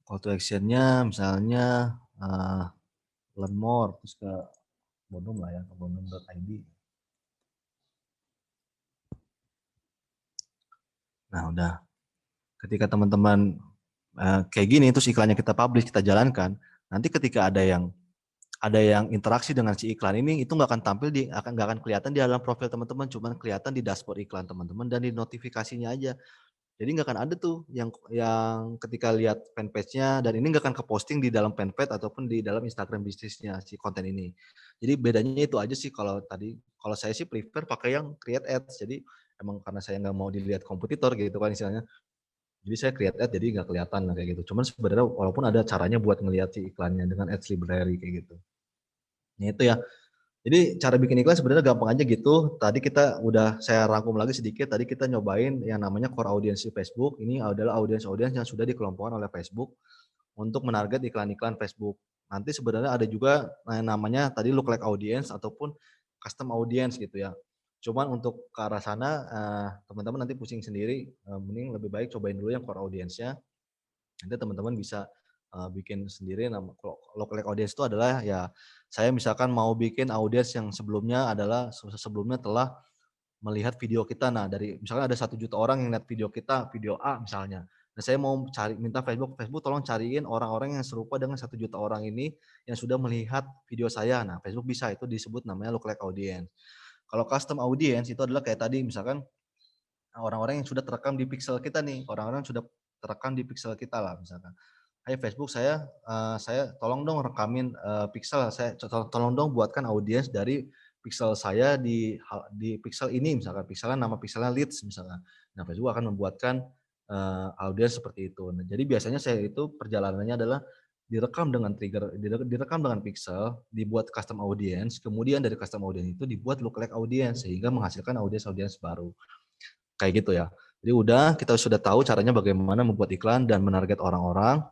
call to action-nya misalnya, learn more, terus ke Bonum lah ya, ke bonum.id. Nah udah, ketika teman-teman, kayak gini terus iklannya kita publish, kita jalankan, nanti ketika ada yang interaksi dengan si iklan ini, itu nggak akan tampil nggak akan kelihatan di dalam profil teman-teman, cuman kelihatan di dashboard iklan teman-teman dan di notifikasinya aja. Jadi nggak akan ada tuh yang ketika lihat fanpage-nya dan ini nggak akan ke-posting di dalam fanpage ataupun di dalam Instagram bisnisnya si konten ini. Jadi bedanya itu aja sih kalau saya sih prefer pakai yang create ads. Jadi emang karena saya nggak mau dilihat kompetitor gitu kan istilahnya. Jadi saya create ads jadi nggak kelihatan lah kayak gitu. Cuman sebenarnya walaupun ada caranya buat ngelihat si iklannya dengan ads library kayak gitu. Nah itu ya. Jadi cara bikin iklan sebenarnya gampang aja gitu. Tadi saya rangkum lagi sedikit. Tadi kita nyobain yang namanya core audience di Facebook. Ini adalah audiens-audiens yang sudah dikelompokkan oleh Facebook untuk menarget iklan-iklan Facebook. Nanti sebenarnya ada juga yang namanya tadi lookalike audience ataupun custom audience gitu ya. Cuman untuk ke arah sana teman-teman nanti pusing sendiri. Mending lebih baik cobain dulu yang core audience-nya. Nanti teman-teman bisa, bikin sendiri kalau lookalike audience itu adalah ya, saya misalkan mau bikin audiens yang sebelumnya telah melihat video kita. Nah dari misalkan ada 1 juta orang yang lihat video kita, video A misalnya. Dan saya mau minta Facebook tolong cariin orang-orang yang serupa dengan 1 juta orang ini yang sudah melihat video saya. Nah, Facebook bisa, itu disebut namanya lookalike audience. Kalau custom audience itu adalah kayak tadi misalkan orang-orang yang sudah terekam di pixel kita nih, orang-orang yang sudah terekam di pixel kita lah misalkan. "Hai Facebook, saya tolong dong rekamin, pixel, tolong dong buatkan audiens dari pixel saya di pixel ini," misalkan, nama pixelnya leads misalkan. Nah, Facebook akan membuatkan, audiens seperti itu. Nah, jadi biasanya saya itu perjalanannya adalah direkam dengan pixel, dibuat custom audience, kemudian dari custom audience itu dibuat lookalike audience sehingga menghasilkan audiens-audiens baru. Kayak gitu ya. Jadi kita sudah tahu caranya bagaimana membuat iklan dan menarget orang-orang.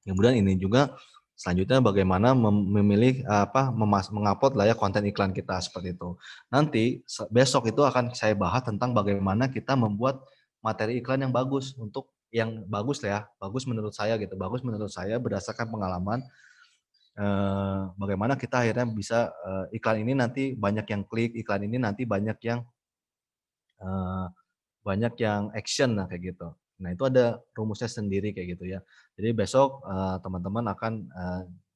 Kemudian ini juga selanjutnya bagaimana memilih mengupload lah ya konten iklan kita seperti itu. Nanti besok itu akan saya bahas tentang bagaimana kita membuat materi iklan yang bagus lah ya, bagus menurut saya gitu. Bagus menurut saya berdasarkan pengalaman, bagaimana kita akhirnya bisa, iklan ini nanti banyak yang klik, iklan ini nanti eee banyak yang action lah kayak gitu. Nah itu ada rumusnya sendiri kayak gitu ya. Jadi besok, teman-teman akan,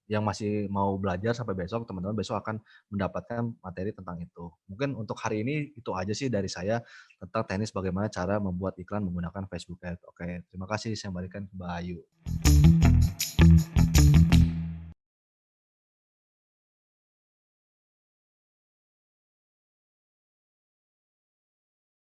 yang masih mau belajar sampai besok, teman-teman besok akan mendapatkan materi tentang itu. Mungkin untuk hari ini itu aja sih dari saya tentang teknis bagaimana cara membuat iklan menggunakan Facebook Ads. Oke, terima kasih, saya kembalikan ke Mbak Ayu.